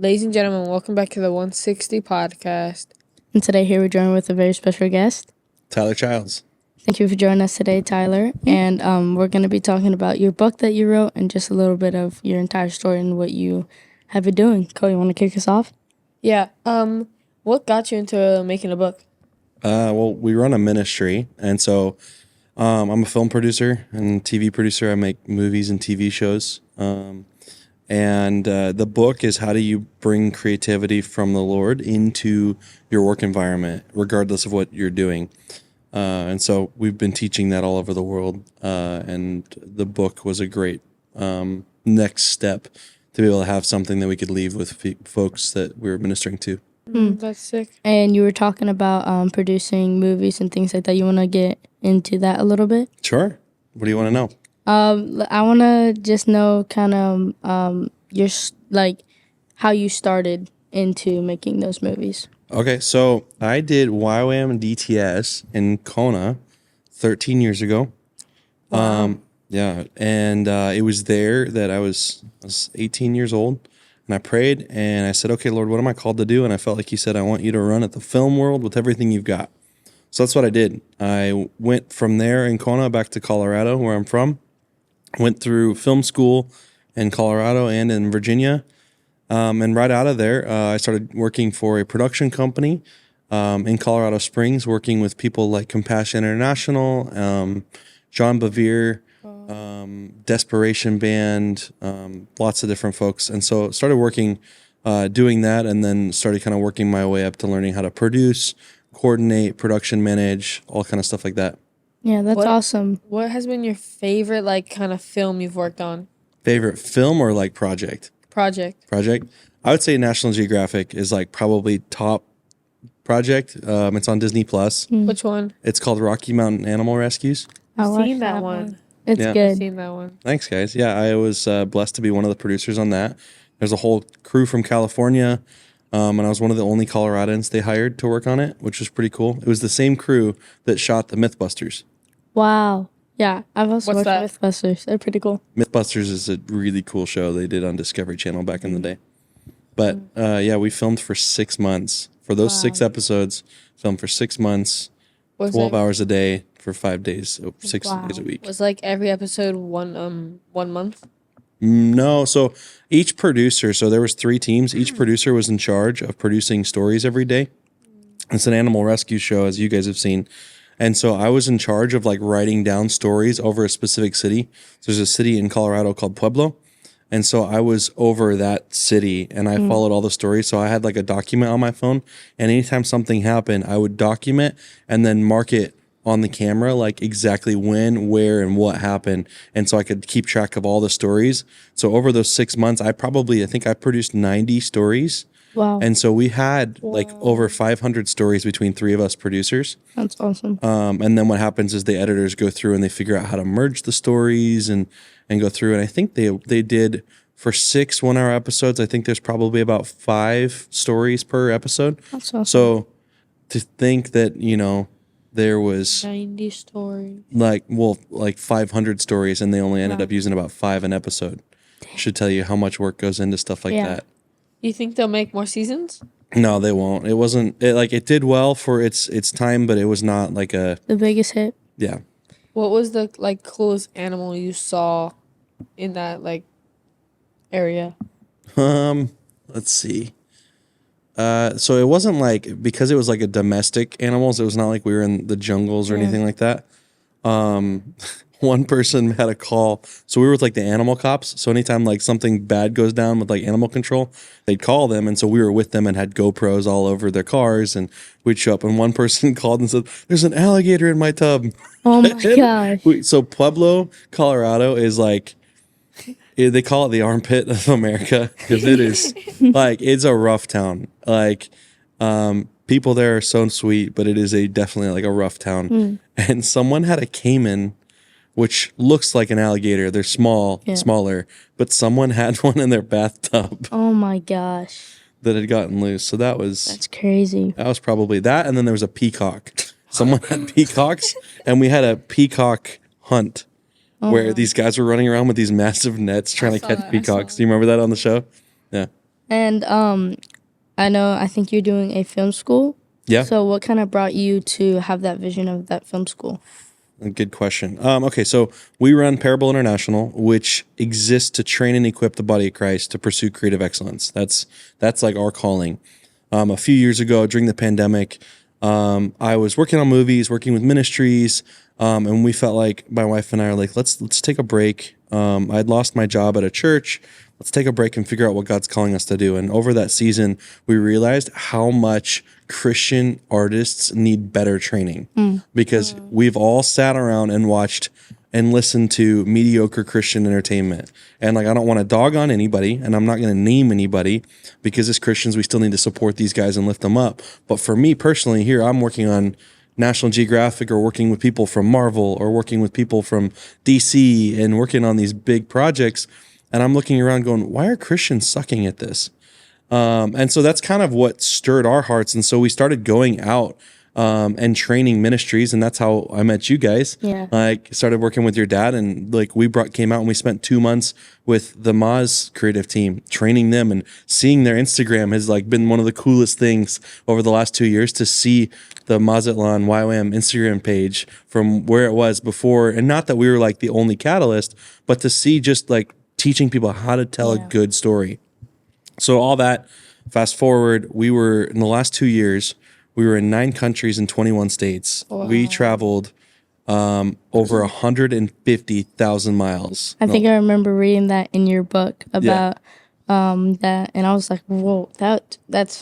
Ladies and gentlemen, welcome back to the 160 podcast. And today here we're joined with a very special guest. Tyler Childs. Thank you for joining us today, Tyler. And we're going to be talking about your book that you wrote and just a little bit of your entire story and what you have been doing. Cole, you want to kick us off? Yeah. What got you into making a book? Well, we run a ministry, and so I'm a film producer and TV producer. I make movies and TV shows. And the book is how do you bring creativity from the Lord into your work environment, regardless of what you're doing. And so we've been teaching that all over the world. And the book was a great next step to be able to have something that we could leave with folks that we were ministering to. That's sick. And you were talking about producing movies and things like that. You want to get into that a little bit? Sure. What do you want to know? I want to just know kind of your how you started into making those movies. Okay, so I did YWAM DTS in Kona 13 years ago. Wow. Yeah, and it was there that I was 18 years old, and I prayed, and I said, okay, Lord, what am I called to do? And I felt like he said, I want you to run at the film world with everything you've got. So that's what I did. I went from there in Kona back to Colorado, where I'm from. Went through film school in Colorado and in Virginia. And right out of there, I started working for a production company in Colorado Springs, working with people like Compassion International, John Bevere, Desperation Band, lots of different folks. And so started working, doing that, and then started kind of working my way up to learning how to produce, coordinate, production manage, all kind of stuff like that. Yeah, that's awesome. What has been your favorite kind of film you've worked on? Favorite film or project? Project. I would say National Geographic is probably top project. It's on Disney Plus. Which one? It's called Rocky Mountain Animal Rescues. I've seen that one. It's Yeah. good. I've seen that one. Thanks, guys. Yeah, I was blessed to be one of the producers on that. There's a whole crew from California, and I was one of the only Coloradans they hired to work on it, which was pretty cool. It was the same crew that shot the Mythbusters. Wow. Yeah, I've also What's watched that? Mythbusters. They're pretty cool. Mythbusters is a really cool show they did on Discovery Channel back in the day. But yeah, we filmed for 6 months. For those 6 episodes, filmed for 6 months, 12 hours a day for 5 days, 6 days a week. Was every episode one month? No, so each producer, so there was 3 teams. Each producer was in charge of producing stories every day. It's an animal rescue show, as you guys have seen. And so I was in charge of writing down stories over a specific city. So there's a city in Colorado called Pueblo. And so I was over that city and I followed all the stories. So I had a document on my phone, and anytime something happened, I would document and then mark it on the camera, exactly when, where, and what happened. And so I could keep track of all the stories. So over those 6 months, I think I produced 90 stories. Wow. And so we had over 500 stories between 3 of us producers. That's awesome. And then what happens is the editors go through and they figure out how to merge the stories and go through. And I think they did for 6 1-hour episodes. I think there's probably about 5 stories per episode. That's awesome. So to think that, there was 90 stories. 500 stories and they only ended up using about 5 an episode. Should tell you how much work goes into stuff like that. You think they'll make more seasons? No, they won't. It wasn't it did well for its time, but it was not the biggest hit. Yeah. What was the coolest animal you saw in that area? Let's see. So it wasn't because it was a domestic animals, it was not like we were in the jungles or anything like that. One person had a call. So we were with the animal cops. So anytime something bad goes down with animal control, they'd call them. And so we were with them and had GoPros all over their cars, and we'd show up. And one person called and said, "There's an alligator in my tub." Oh my gosh. So Pueblo, Colorado is they call it the armpit of America because it is it's a rough town. People there are so sweet, but it is definitely a rough town. And someone had a caiman, which looks like an alligator. They're smaller, but someone had one in their bathtub. Oh my gosh. That had gotten loose. So that's crazy. That was probably that. And then there was a peacock. Someone had peacocks, and we had a peacock hunt where these guys were running around with these massive nets trying to catch peacocks. Do you remember that on the show? Yeah. And I think you're doing a film school. Yeah. So what kind of brought you to have that vision of that film school? A good question. Okay, so we run Parable International, which exists to train and equip the body of Christ to pursue creative excellence. That's like our calling. A few years ago, during the pandemic, I was working on movies, working with ministries, and we felt like my wife and I are like, let's take a break. I'd lost my job at a church. Let's take a break and figure out what God's calling us to do. And over that season, we realized how much Christian artists need better training because we've all sat around and watched and listened to mediocre Christian entertainment. And like, I don't want to dog on anybody, and I'm not going to name anybody, because as Christians, we still need to support these guys and lift them up. But for me personally, here, I'm working on National Geographic, or working with people from Marvel, or working with people from DC, and working on these big projects. And I'm looking around going, why are Christians sucking at this? And so that's kind of what stirred our hearts. And so we started going out and training ministries. And that's how I met you guys. Yeah. Like, started working with your dad, and like came out and we spent 2 months with the Maz creative team, training them, and seeing their Instagram has like been one of the coolest things over the last 2 years, to see the Mazatlan YWAM Instagram page from where it was before. And not that we were like the only catalyst, but to see just like teaching people how to tell a good story. So all that, fast forward, we were in the last 2 years, we were in 9 countries in 21 states. Wow. We traveled over 150,000 miles. I think I remember reading that in your book about that, and I was like, whoa, that's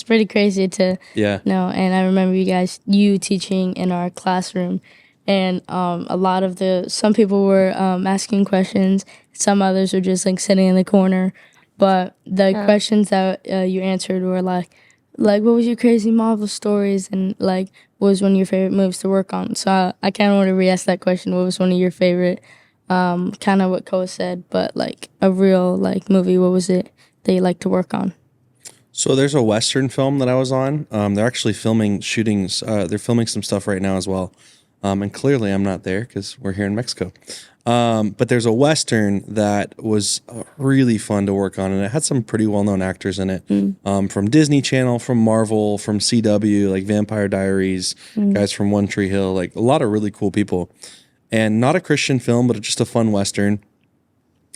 pretty crazy to know. And I remember you teaching in our classroom, and some people were asking questions, some others were just like sitting in the corner. But the questions that you answered were like, what was your crazy Marvel stories, and like, what was one of your favorite movies to work on? So I kind of want to re-ask that question. What was one of your favorite, kind of what Koa said, but like a real like movie? What was it that you like to work on? So there's a Western film that I was on. They're actually filming shootings. They're filming some stuff right now as well. And clearly I'm not there because we're here in Mexico. But there's a Western that was really fun to work on, and it had some pretty well-known actors in it, from Disney Channel, from Marvel, from CW, like Vampire Diaries, guys from One Tree Hill, like a lot of really cool people. And not a Christian film, but just a fun Western.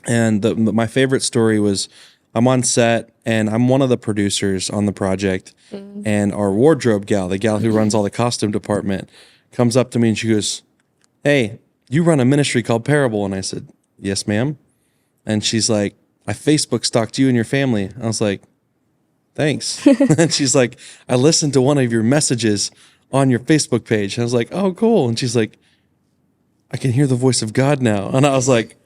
And my favorite story was, I'm on set, and I'm one of the producers on the project, and our wardrobe gal, the gal who runs all the costume department, comes up to me and she goes, "Hey, you run a ministry called Parable." And I said, "Yes, ma'am." And she's like, "I Facebook stalked you and your family." I was like, "Thanks." And she's like, "I listened to one of your messages on your Facebook page." And I was like, "Oh, cool." And she's like, "I can hear the voice of God now." And I was like,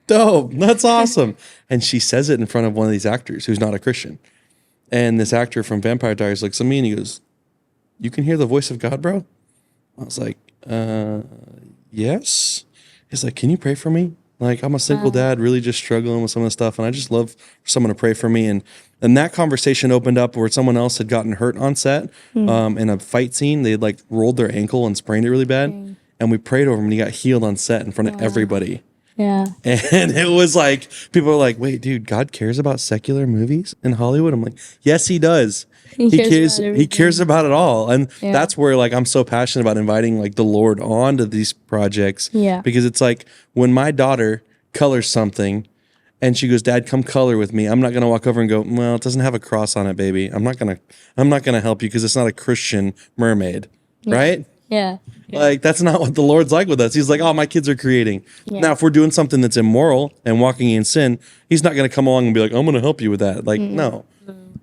"Dope, that's awesome." And she says it in front of one of these actors who's not a Christian. And this actor from Vampire Diaries looks at me and he goes, "You can hear the voice of God, bro?" I was like, yes. He's like, "Can you pray for me? Like, I'm a single dad, really just struggling with some of the stuff, and I just love for someone to pray for me." And that conversation opened up where someone else had gotten hurt on set in a fight scene. They had like rolled their ankle and sprained it really bad. And we prayed over him, and he got healed on set in front of everybody. Yeah. And it was like, people are like, "Wait, dude, God cares about secular movies in Hollywood?" I'm like, yes, he does. He cares about it all. And that's where like I'm so passionate about inviting like the Lord onto these projects. Yeah. Because it's like, when my daughter colors something and she goes, "Dad, come color with me," I'm not gonna walk over and go, "Well, it doesn't have a cross on it, baby. I'm not gonna help you because it's not a Christian mermaid." Right? Yeah. Like, that's not what the Lord's like with us. He's like, "Oh, my kids are creating." Yeah. Now, if we're doing something that's immoral and walking in sin, he's not going to come along and be like, "I'm going to help you with that." Like, no.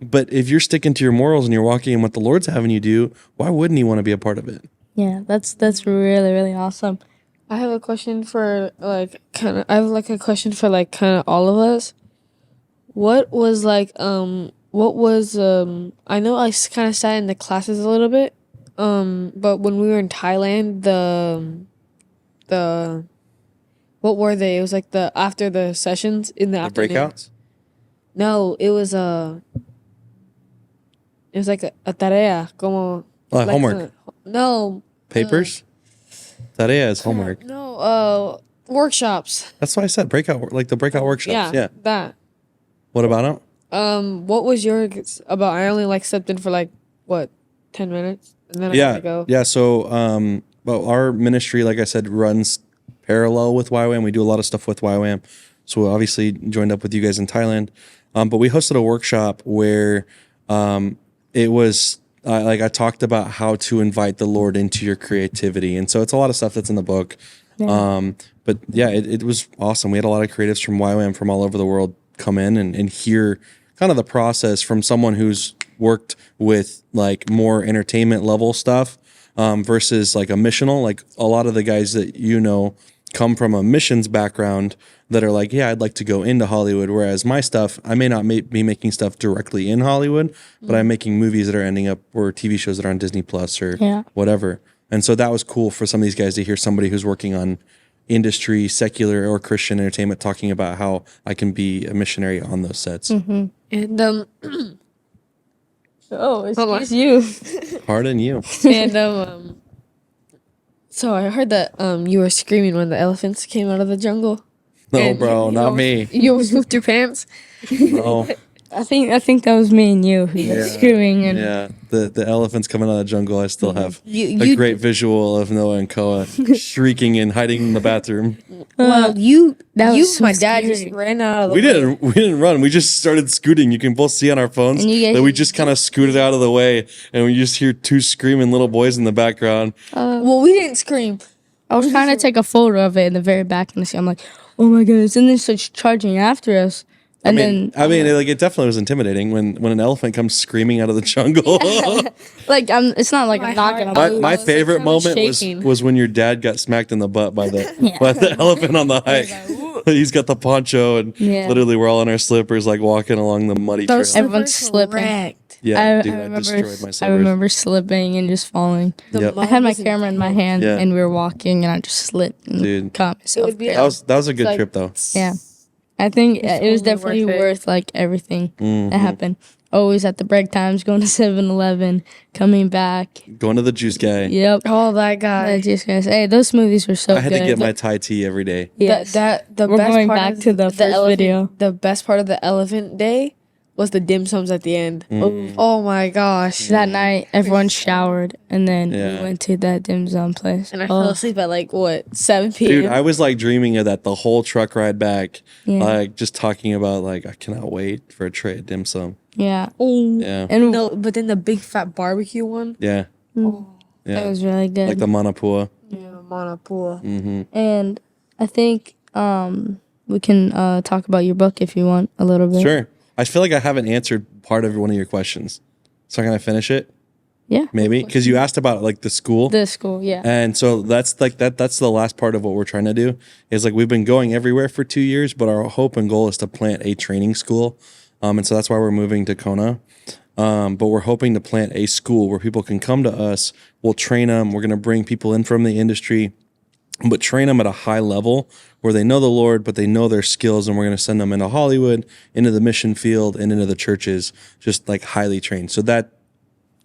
But if you're sticking to your morals and you're walking in what the Lord's having you do, why wouldn't he want to be a part of it? Yeah, that's really, really awesome. I have a question for kind of all of us. What was I know I kind of sat in the classes a little bit, but when we were in Thailand, the what were they? It was like after the sessions in the The afternoon. breakouts? No, it was like a tarea, como Homework. No. Papers? Tarea is homework. No, workshops. That's why I said breakout, like the breakout workshops. Yeah. That. What about it? What was yours about? I only like stepped in for like what, 10 minutes, and then I Yeah, gotta go. yeah. So, well, our ministry, like I said, runs parallel with YWAM. We do a lot of stuff with YWAM. So we obviously joined up with you guys in Thailand. But we hosted a workshop where it was like I talked about how to invite the Lord into your creativity. And so it's a lot of stuff that's in the book. Yeah. But yeah, it was awesome. We had a lot of creatives from YWAM from all over the world come in and hear kind of the process from someone who's worked with like more entertainment level stuff versus like a missional. Like a lot of the guys that you know come from a missions background that are like, yeah, I'd like to go into Hollywood. Whereas my stuff, I may not be making stuff directly in Hollywood, but I'm making movies that are ending up or TV shows that are on Disney Plus or whatever. And so that was cool for some of these guys to hear somebody who's working on industry, secular or Christian entertainment, talking about how I can be a missionary on those sets. Mm-hmm. And Oh, excuse you. Pardon you. and so I heard that you were screaming when the elephants came out of the jungle. No, And bro, not me. You almost pooped your pants. No. I think that was me and you who was screaming and Yeah, the elephants coming out of the jungle. I still have a You great visual of Noah and Koa shrieking and hiding in the bathroom. Well, that was so my dad just scary. ran out of the We way. didn't run. We just started scooting. You can both see on our phones And you guys- that we just kind of scooted out of the way, and we just hear two screaming little boys in the background. Well, we didn't scream. I was trying to take a photo of it in the very back and I'm like, oh my goodness, and then starts charging after us. And I mean, it definitely was intimidating when an elephant comes screaming out of the jungle. like it's not like I'm not gonna move. My I was, like, favorite kinda moment shaking. was when your dad got smacked in the butt by the elephant on the hike. He's got the poncho and literally we're all in our slippers, like walking along the muddy trail. Everyone's slipping. Wrecked. Yeah, I dude, I remember, destroyed my I slippers. remember slipping and just falling. Yep. I had my camera in my hand Yeah. and we were walking and I just slipped and Dude. caught myself. would be there. That was a good like- trip though. Yeah. I think it was only definitely worth it. worth like everything Mm-hmm. that happened. Always at the break times, going to 7-Eleven, coming back. Going to the juice guy. Yep. Oh, that guy. Just guys, hey, those smoothies were so I had good. to get my Thai tea every day. Yes. The We're best going part back of to the first elephant, video. The best part of the elephant day was the dim sums at the end. Mm. Oh my gosh. That night, everyone showered, and then Yeah. we went to that dim sum place. And I fell asleep at like what, 7 p.m. Dude, I was like dreaming of that the whole truck ride back. Yeah. Like just talking about like I cannot wait for a tray of dim sum. Yeah. Yeah. And No, but then the big fat barbecue one. Yeah. that Yeah. was really good. Like the Manapua. Yeah, Manapua. And I think we can talk about your book if you want a little bit. Sure. I feel like I haven't answered part of one of your questions. So can I finish it? Yeah. Maybe because you asked about like the school. The school, yeah. And so that's like that's the last part of what we're trying to do is like we've been going everywhere for 2 years, but our hope and goal is to plant a training school. And so that's why we're moving to Kona. But we're hoping to plant a school where people can come to us. We'll train them. We're going to bring people in from the industry, but train them at a high level where they know the Lord, but they know their skills. And we're going to send them into Hollywood, into the mission field, and into the churches, just like highly trained. So that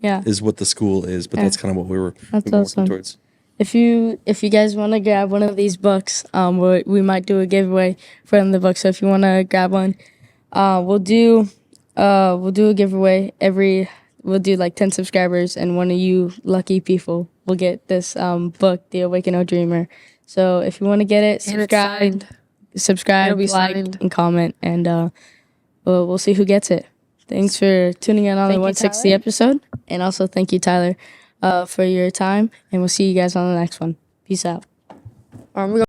Yeah. is what the school is, but that's kind of what we've been awesome. working towards. If you guys want to grab one of these books, we might do a giveaway from the book. So if you want to grab one, we'll do a giveaway we'll do like 10 subscribers, and one of you lucky people will get this book, The Awaken O Dreamer. So if you want to get it, And it's signed. subscribe, It'll be like, signed. and comment, and we'll see who gets it. Thanks for tuning in on the Thank you, 160 Tyler. episode, and also thank you, Tyler, for your time. And we'll see you guys on the next one. Peace out. We